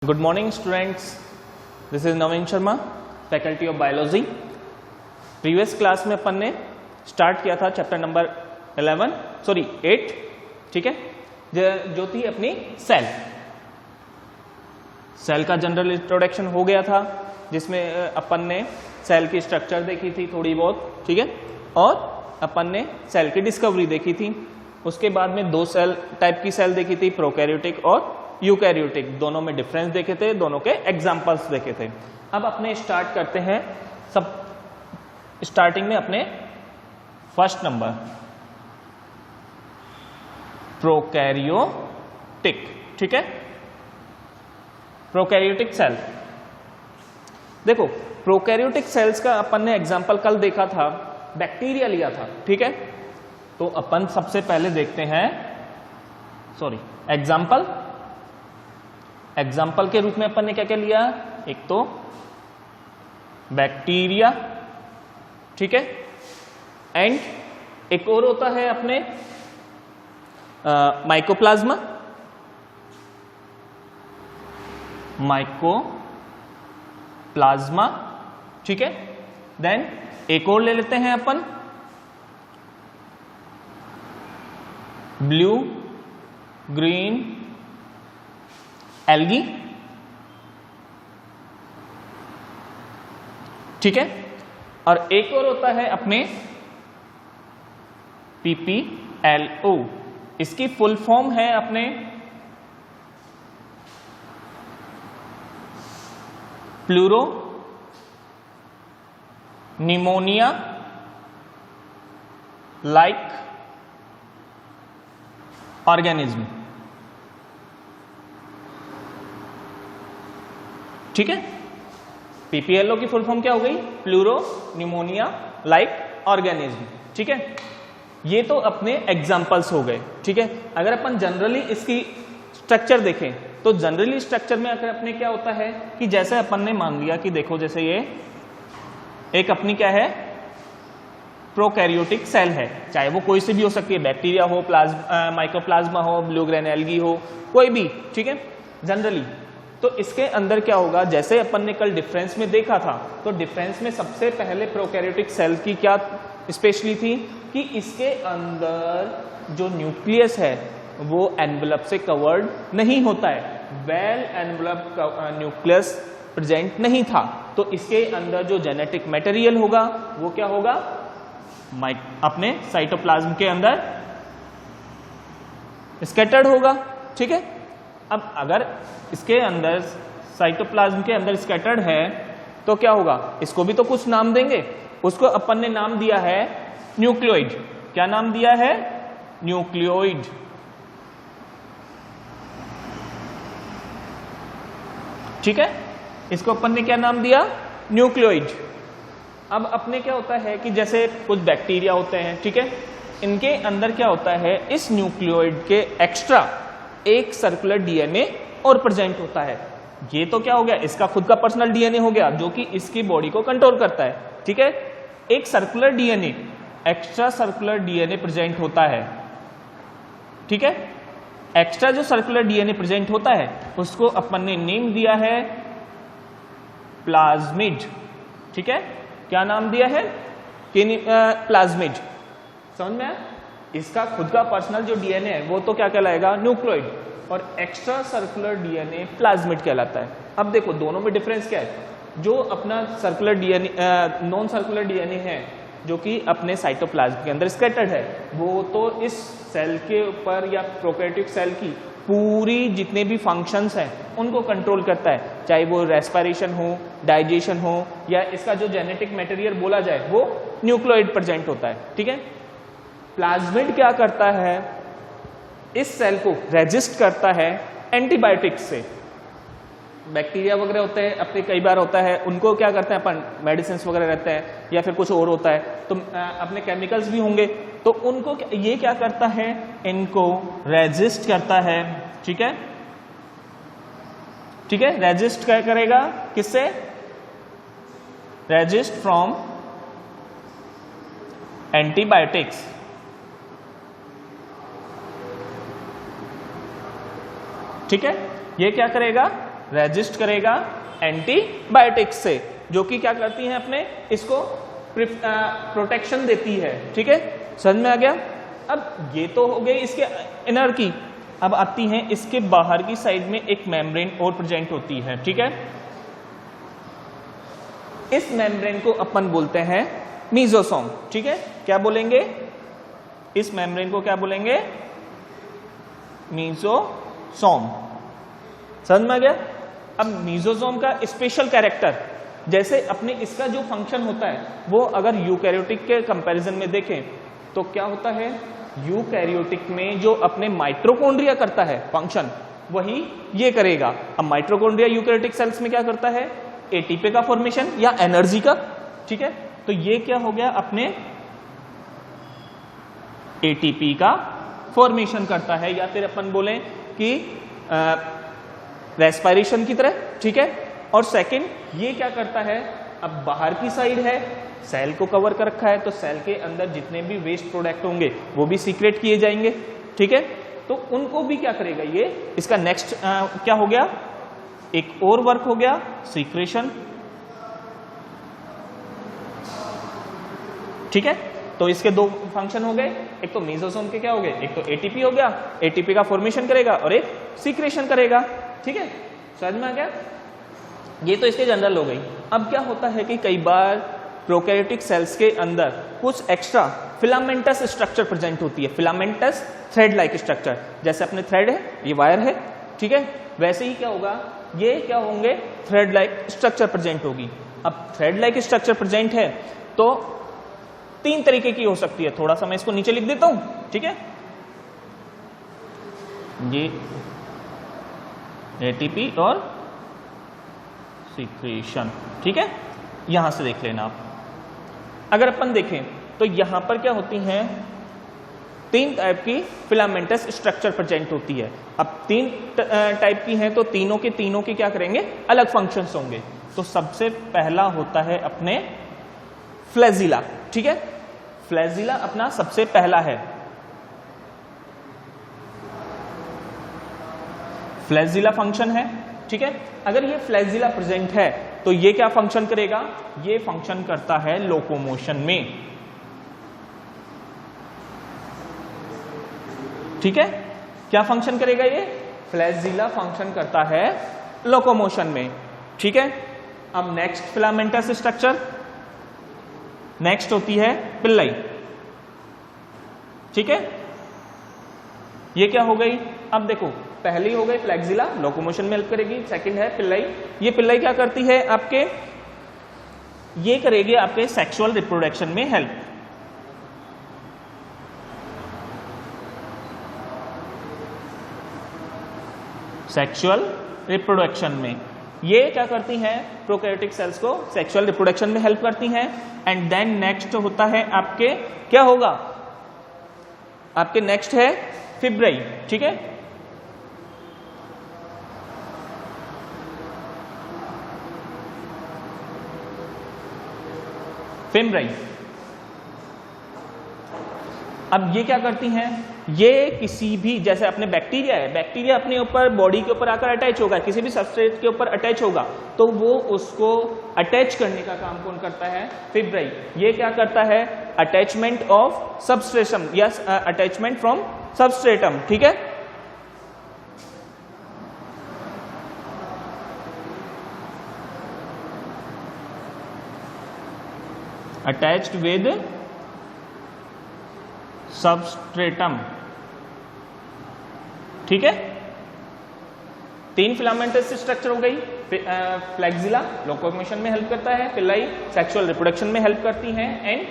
Good morning students, this is Naveen Sharma, faculty of biology. Previous class में अपन ने start किया था चैप्टर नंबर 8, ठीक है, जो थी अपनी सेल का जनरल इंट्रोडक्शन हो गया था, जिसमें अपन ने सेल की स्ट्रक्चर देखी थी थोड़ी बहुत, ठीक है, और अपन ने सेल की डिस्कवरी देखी थी। उसके बाद में दो सेल टाइप की सेल देखी थी, प्रोकैरियोटिक और यूकैरियोटिक, दोनों में डिफरेंस देखे थे, दोनों के एग्जांपल्स देखे थे। अब अपने स्टार्ट करते हैं सब स्टार्टिंग में अपने फर्स्ट नंबर प्रोकैरियोटिक, ठीक है। प्रोकैरियोटिक सेल, देखो प्रोकैरियोटिक सेल्स का अपन ने एग्जांपल कल देखा था, बैक्टीरिया लिया था, ठीक है। तो अपन सबसे पहले देखते हैं एग्जाम्पल के रूप में अपन ने क्या क्या लिया, एक तो बैक्टीरिया, ठीक है, एंड एक और होता है अपने माइकोप्लाज्मा, ठीक है। देन एक और ले लेते हैं अपन ब्लू ग्रीन एल्गी, ठीक है। और एक और होता है अपने PPLO, इसकी फुल फॉर्म है अपने प्लूरो निमोनिया लाइक ऑर्गेनिज्म, ठीक है। PPLO की फुल फॉर्म क्या हो गई, प्लूरो निमोनिया लाइक ऑर्गेनिज्म, ठीक है। ये तो अपने एग्जांपल्स हो गए, ठीक है। अगर अपन जनरली इसकी स्ट्रक्चर देखें तो जनरली स्ट्रक्चर में अगर अपने क्या होता है कि जैसे अपन ने मान लिया कि देखो जैसे ये एक अपनी क्या है प्रोकैरियोटिक सेल है, चाहे वो कोई से भी हो सकती है, बैक्टीरिया हो, माइकोप्लाज्मा हो, ब्लू ग्रेन एल्गी हो, कोई भी, ठीक है। जनरली तो इसके अंदर क्या होगा, जैसे अपन ने कल डिफरेंस में देखा था, तो डिफरेंस में सबसे पहले प्रोकैरियोटिक सेल की क्या स्पेशली थी कि इसके अंदर जो न्यूक्लियस है वो एनवेलप से कवर्ड नहीं होता है, वेल एनवेलप न्यूक्लियस प्रेजेंट नहीं था। तो इसके अंदर जो जेनेटिक मटेरियल होगा वो क्या होगा, अपने साइटोप्लाज्म के अंदर स्कैटर्ड होगा, ठीक है। अब अगर इसके अंदर साइटोप्लाज्म के अंदर स्कैटर्ड है तो क्या होगा, इसको भी तो कुछ नाम देंगे, उसको अपन ने नाम दिया है न्यूक्लियोइड। क्या नाम दिया है, न्यूक्लियोइड, ठीक है। इसको अपन ने क्या नाम दिया, न्यूक्लियोइड। अब अपने क्या होता है कि जैसे कुछ बैक्टीरिया होते हैं, ठीक है, इनके अंदर क्या होता है, इस न्यूक्लियोइड के एक्स्ट्रा एक सर्कुलर डीएनए और प्रेजेंट होता है। ये तो क्या हो गया, इसका खुद का पर्सनल डीएनए हो गया जो कि इसकी बॉडी को कंट्रोल करता है, ठीक है। एक circular DNA, extra circular DNA present होता है, ठीक है। एक्स्ट्रा जो सर्कुलर डीएनए प्रेजेंट होता है उसको अपन ने नेम दिया है प्लाज्मिड, ठीक है। क्या नाम दिया है, प्लाज्मिड, समझ में आया। इसका खुद का पर्सनल जो डीएनए है वो तो क्या कहलाएगा, न्यूक्लियोइड, और एक्स्ट्रा सर्कुलर डीएनए प्लाज्मिड कहलाता है। अब देखो दोनों में डिफरेंस क्या है, जो अपना circular DNA non circular DNA है जो कि अपने साइटोप्लाज्म के अंदर स्कैटर्ड है, वो तो इस सेल के ऊपर या प्रोकैरियोटिक सेल की पूरी जितने भी फंक्शंस हैं उनको कंट्रोल करता है, चाहे वो रेस्पिरेशन हो, डाइजेशन हो, या इसका जो जेनेटिक मटेरियल बोला जाए वो न्यूक्लियोइड प्रेजेंट होता है, ठीक है। प्लाज्मिड क्या करता है, इस सेल को रेजिस्ट करता है एंटीबायोटिक्स से। बैक्टीरिया वगैरह होते हैं अपने, कई बार होता है उनको क्या करते हैं अपन, मेडिसिन वगैरह रहते हैं या फिर कुछ और होता है तो अपने केमिकल्स भी होंगे, तो उनको ये क्या करता है, इनको रेजिस्ट करता है, ठीक है, ठीक है। रेजिस्ट क्या करेगा, किससे, रेजिस्ट फ्रॉम एंटीबायोटिक्स, ठीक है। ये क्या करेगा, रेजिस्ट करेगा एंटीबायोटिक्स से, जो कि क्या करती हैं अपने इसको प्रोटेक्शन देती है। ठीक है, समझ में आ गया। अब ये तो हो गई इसके इनर की, अब आती हैं इसके बाहर की साइड में एक मेम्ब्रेन और प्रेजेंट होती है। ठीक है, इस मेम्ब्रेन को अपन बोलते हैं मीजोसोम। ठीक है, क्या बोलेंगे, इस मेम्ब्रेन को क्या बोलेंगे, मीजोसोम। समझ में आ गया। अब मीजोसोम का स्पेशल कैरेक्टर, जैसे अपने इसका जो फंक्शन होता है वो अगर यूकैरियोटिक के कंपैरिजन में देखें तो क्या होता है, यूकैरियोटिक में जो अपने माइटोकॉन्ड्रिया करता है फंक्शन, वही ये करेगा। अब माइटोकॉन्ड्रिया यूकैरियोटिक सेल्स में क्या करता है, एटीपी का फॉर्मेशन या एनर्जी का। ठीक है, तो ये क्या हो गया, अपने एटीपी का फॉर्मेशन करता है, या फिर अपन बोले कि रेस्पिरेशन की तरह। ठीक है, और सेकंड ये क्या करता है, अब बाहर की साइड है, सेल को कवर कर रखा है, तो सेल के अंदर जितने भी वेस्ट प्रोडक्ट होंगे वो भी सीक्रेट किए जाएंगे। ठीक है, तो उनको भी क्या करेगा ये, इसका नेक्स्ट क्या हो गया, एक और वर्क हो गया सीक्रेशन। ठीक है, तो इसके दो फंक्शन हो गए, एक तो मीजोसोम के क्या हो गए, एक तो एटीपी हो गया, एटीपी का फॉर्मेशन करेगा और एक सीक्रेशन करेगा। ठीक है, समझ में आ गया। ये तो इसके जनरल हो गई। अब क्या होता है कि कई बार प्रोकैरियोटिक सेल्स के अंदर कुछ एक्स्ट्रा फिलामेंटस स्ट्रक्चर प्रेजेंट होती है, फिलामेंटस थ्रेड लाइक स्ट्रक्चर। जैसे अपने थ्रेड है, ये वायर है। ठीक है, वैसे ही क्या होगा, ये क्या होंगे, थ्रेड लाइक स्ट्रक्चर प्रेजेंट होगी। अब थ्रेड लाइक स्ट्रक्चर प्रेजेंट है तो 3 तरीके की हो सकती है, थोड़ा सा मैं इसको नीचे लिख देता हूं। ठीक है, ये एटीपी और सीक्रेशन। ठीक है, यहां से देख लेना आप। अगर अपन देखें तो यहां पर क्या होती हैं, 3 टाइप की फिलामेंटस स्ट्रक्चर प्रेजेंट होती है। अब 3 टाइप की हैं तो तीनों के क्या करेंगे, अलग फंक्शंस होंगे। तो सबसे पहला होता है अपने फ्लैजिला। ठीक है, फ्लैजिला अपना सबसे पहला है। फ्लैजिला फंक्शन है। ठीक है, अगर ये फ्लैजिला प्रेजेंट है तो ये क्या फंक्शन करेगा, ये फंक्शन करता है लोकोमोशन में। ठीक है, क्या फंक्शन करेगा ये, फ्लैजिला फंक्शन करता है लोकोमोशन में। ठीक है, अब नेक्स्ट फिलामेंटस स्ट्रक्चर, नेक्स्ट होती है पिल्लाई। ठीक है, ये क्या हो गई, अब देखो पहली हो गई फ्लैक्सिला, लोकोमोशन में हेल्प करेगी। सेकंड है पिल्लाई, ये पिल्लाई क्या करती है आपके, ये करेगी आपके सेक्सुअल रिप्रोडक्शन में हेल्प। सेक्सुअल रिप्रोडक्शन में ये क्या करती हैं, प्रोकैरियोटिक सेल्स को सेक्सुअल रिप्रोडक्शन में हेल्प करती हैं। एंड देन नेक्स्ट होता है आपके, क्या होगा आपके, नेक्स्ट है फिब्राई। ठीक है, फिब्राई। अब ये क्या करती हैं, ये किसी भी, जैसे अपने बैक्टीरिया है, बैक्टीरिया अपने ऊपर बॉडी के ऊपर आकर अटैच होगा, किसी भी सबस्ट्रेट के ऊपर अटैच होगा, तो वो उसको अटैच करने का काम कौन करता है, फिब्राई। ये क्या करता है, अटैचमेंट ऑफ सबस्ट्रेटम या अटैचमेंट फ्रॉम सबस्ट्रेटम। ठीक है, अटैच्ड विद सबस्ट्रेटम। ठीक है, 3 फिलामेंटस स्ट्रक्चर हो गई। फ्लैक्सिला लोकोमोशन में हेल्प करता है, पिल्लाई सेक्सुअल रिप्रोडक्शन में हेल्प करती हैं, एंड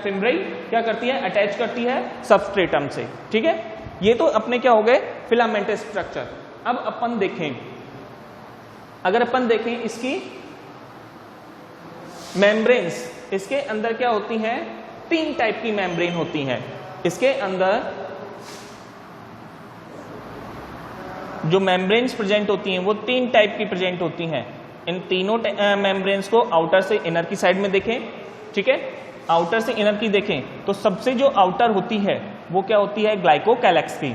फिब्राई क्या करती है, अटैच करती है सबस्ट्रेटम से। ठीक है, ये तो अपने क्या हो गए फिलामेंटस स्ट्रक्चर। अब अपन देखें, अगर अपन देखें इसकी मेम्ब्रेन्स, इसके अंदर क्या होती हैं, 3 टाइप की मेम्ब्रेन होती हैं। इसके अंदर जो मेम्ब्रेन्स प्रेजेंट होती हैं वो 3 टाइप की प्रेजेंट होती हैं। इन तीनों मेम्ब्रेन्स को आउटर से इनर की साइड में देखें। ठीक है, आउटर से इनर की देखें तो सबसे जो आउटर होती है वो क्या होती है, ग्लाइकोकैलेक्स की।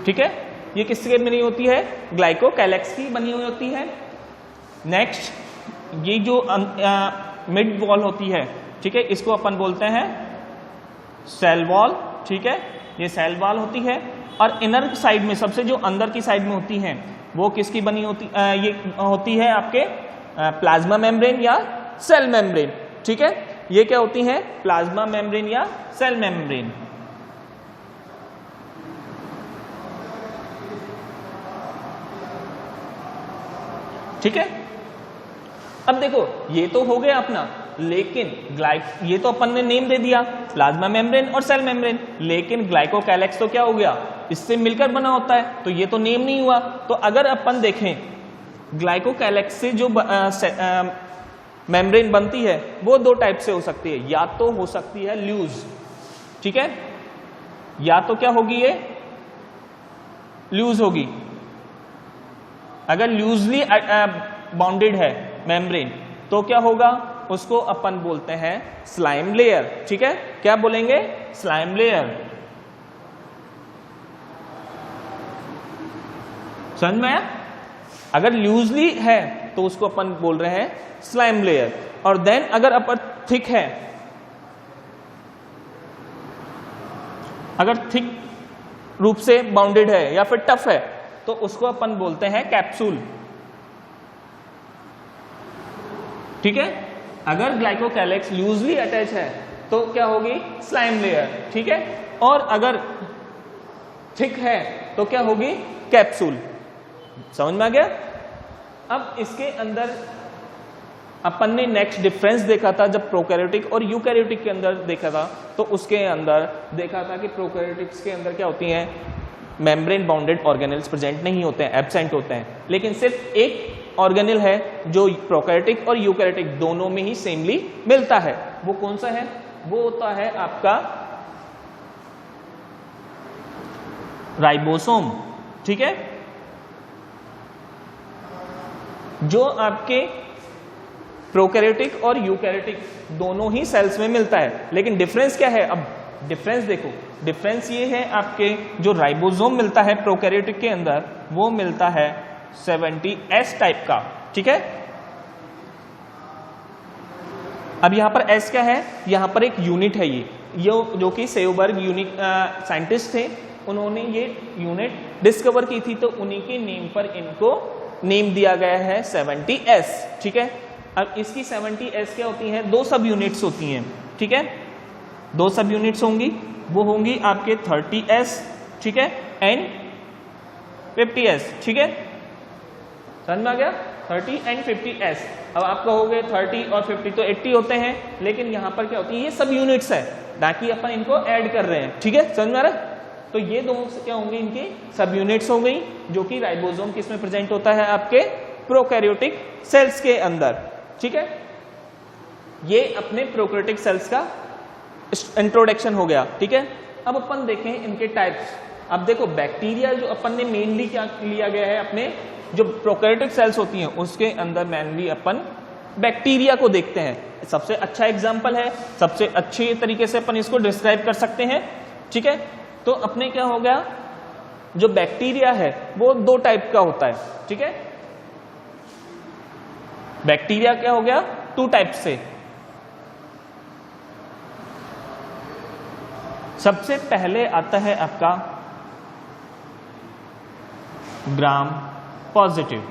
ठीक है, ये किससे बनी होती है? ग्लाइकोकैलेक्स की बनी हुई होती है। नेक्स्ट, ये जो मिड वॉल होती है, ठीक है, इसको अपन बोलते हैं सेल वॉल। ठीक है, ये सेल वॉल होती है। और इनर साइड में, सबसे जो अंदर की साइड में होती हैं, वो किसकी बनी होती ये होती है आपके प्लाज्मा मेम्ब्रेन या सेल मेम्ब्रेन। ठीक है, ये क्या होती है? प्लाज्मा मेम्ब्रेन या सेल मेम्ब्रेन। ठीक है, अब देखो ये तो हो गया अपना, लेकिन ये तो अपन ने नेम दे दिया प्लाज्मा मेम्ब्रेन और सेल मेम्ब्रेन, लेकिन ग्लाइकोकैलेक्स तो क्या हो गया? इससे मिलकर बना होता है, तो ये तो नेम नहीं हुआ। तो अगर अपन देखें ग्लाइकोकैलेक्स से जो मेम्ब्रेन बनती है वो दो टाइप से हो सकती है। या तो हो सकती है लूज, ठीक है, या तो क्या होगी? ये लूज होगी। अगर लूजली बाउंडेड है मेम्ब्रेन तो क्या होगा? उसको अपन बोलते हैं स्लाइम लेयर। ठीक है, क्या बोलेंगे? Slime layer. समझ में आया? अगर लूजली है तो उसको अपन बोल रहे हैं स्लाइम लेयर। और देन अगर अपन थिक है, अगर थिक रूप से बाउंडेड है या फिर टफ है तो उसको अपन बोलते हैं कैप्सूल। ठीक है, अगर ग्लाइकोकैलेक्स लूजली अटैच है तो क्या होगी? Slime layer. ठीक है, और अगर थिक है तो क्या होगी? कैप्सूल। समझ में आ गया? अब इसके अंदर अपन ने नेक्स्ट डिफरेंस देखा था जब प्रोकैरियोटिक और यूकैरियोटिक के अंदर देखा था, तो उसके अंदर देखा था कि प्रोकैरियोटिक्स के अंदर क्या होती हैं? मेम्ब्रेन बाउंडेड ऑर्गेनेल्स प्रेजेंट नहीं होते हैं, एब्सेंट होते हैं। लेकिन सिर्फ एक ऑर्गेनेल है जो प्रोकैरियोटिक और यूकैरियोटिक दोनों में ही सेमली मिलता है। वो कौन सा है? वो होता है आपका राइबोसोम। ठीक है, जो आपके प्रोकैरियोटिक और यूकैरियोटिक दोनों ही सेल्स में मिलता है। लेकिन डिफरेंस क्या है? अब डिफरेंस देखो, डिफरेंस ये है आपके जो राइबोसोम मिलता है प्रोकैरियोटिक के अंदर वो मिलता है 70S टाइप का। ठीक है, अब यहां पर S क्या है? यहां पर एक यूनिट है ये जो कि सेयोबर्ग यूनिक साइंटिस्ट थे, उन्होंने ये यूनिट डिस्कवर की थी, तो उन्हीं के नेम पर इनको नेम दिया गया है 70S। ठीक है, अब इसकी 70S क्या होती हैं? दो सब यूनिट्स होती हैं। ठीक है, दो सब यूनिट्स होंगी, वो होंगी आपके 30S, ठीक है, एंड 50S। ठीक है, समझ में आ गया? 30 एंड 50S। अब आप कहोगे 30 और 50 तो 80 होते हैं, लेकिन यहां पर क्या होती है? ये सब यूनिट्स है, बाकी अपन इनको ऐड कर रहे हैं। ठीक है, समझ में आ रहा है? तो ये दोनों क्या होंगे? इनके सब यूनिट्स हो गई, जो कि राइबोसोम किसमें प्रेजेंट होता है? आपके प्रोकैरियोटिक सेल्स के अंदर। ठीक है, ये अपने प्रोकैरियोटिक सेल्स का इंट्रोडक्शन हो गया। ठीक है, अब अपन देखें इनके टाइप्स। अब देखो बैक्टीरिया जो अपन ने मेनली क्या लिया गया है, अपने जो प्रोकैरियोटिक सेल्स होती हैं उसके अंदर मेनली अपन बैक्टीरिया को देखते हैं। सबसे अच्छा एग्जांपल है, सबसे अच्छे तरीके से अपन इसको डिस्क्राइब कर सकते हैं। ठीक है, तो अपने क्या हो गया? जो बैक्टीरिया है वो दो टाइप का होता है। ठीक है, बैक्टीरिया क्या हो गया? टू टाइप से। सबसे पहले आता है आपका ग्राम पॉजिटिव।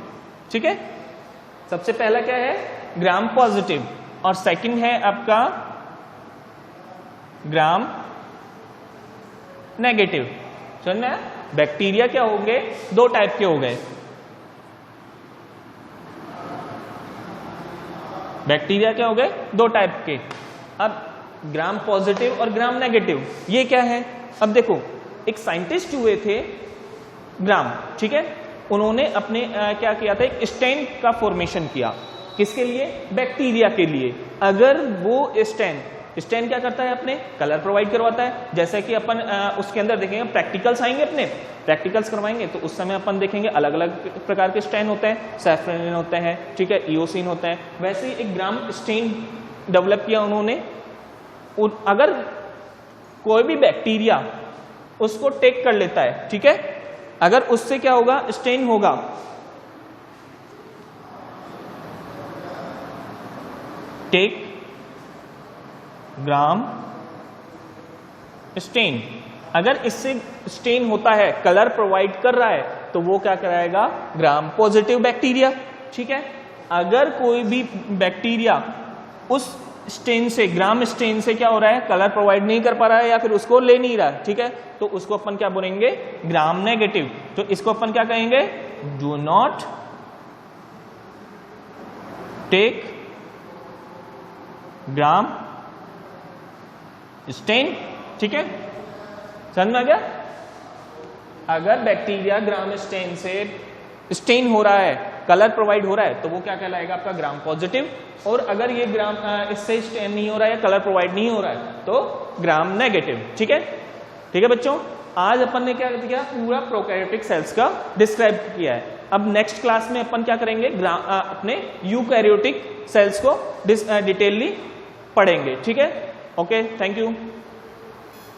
ठीक है, सबसे पहला क्या है? Gram positive. और सेकंड है आपका ग्राम नेगेटिव। समझ में? बैक्टीरिया क्या होंगे? दो टाइप के हो गए। बैक्टीरिया क्या हो गए? दो टाइप के। अब ग्राम पॉजिटिव और ग्राम नेगेटिव ये क्या है? अब देखो, एक साइंटिस्ट हुए थे ग्राम, ठीक है, उन्होंने अपने क्या किया था? एक स्टेन का फॉर्मेशन किया। किसके लिए? बैक्टीरिया के लिए। अगर वो स्टेन क्या करता है? अपने कलर प्रोवाइड करवाता है। जैसे कि अपन उसके अंदर देखेंगे, प्रैक्टिकल्स आएंगे, अपने प्रैक्टिकल्स करवाएंगे तो उस समय अपन देखेंगे अलग अलग प्रकार के स्टेन होते हैं, सैफ्रनिन होते हैं, ठीक है, इओसिन होते हैं। वैसे ही एक ग्राम स्टेन डेवलप किया उन्होंने। अगर कोई भी बैक्टीरिया उसको टेक कर लेता है, ठीक है, अगर उससे क्या होगा, स्टेन होगा, टेक ग्राम स्टेन। अगर इससे स्टेन होता है, कलर प्रोवाइड कर रहा है, तो वो क्या कराएगा, ग्राम पॉजिटिव बैक्टीरिया। ठीक है, अगर कोई भी बैक्टीरिया उस स्टेन से, ग्राम स्टेन से क्या हो रहा है, कलर प्रोवाइड नहीं कर पा रहा है या फिर उसको ले नहीं रहा है, ठीक है, तो उसको अपन क्या बोलेंगे, ग्राम नेगेटिव। तो इसको अपन क्या कहेंगे, do not take Gram stain. ठीक है, समझ में आ गया। अगर बैक्टीरिया ग्राम स्टेन से स्टेन हो रहा है, कलर प्रोवाइड हो रहा है, तो वो क्या कहलाएगा, आपका ग्राम पॉजिटिव। और अगर ये ग्राम इससे स्टेन नहीं हो रहा है, कलर प्रोवाइड नहीं हो रहा है, तो ग्राम नेगेटिव। ठीक है, ठीक है बच्चों, आज अपन ने क्या किया, पूरा प्रोकैरियोटिक सेल्स का डिस्क्राइब किया है। अब नेक्स्ट क्लास में अपन क्या करेंगे, अपने यूकैरियोटिक सेल्स को डिटेलली पढ़ेंगे। ठीक है, ओके, थैंक यू।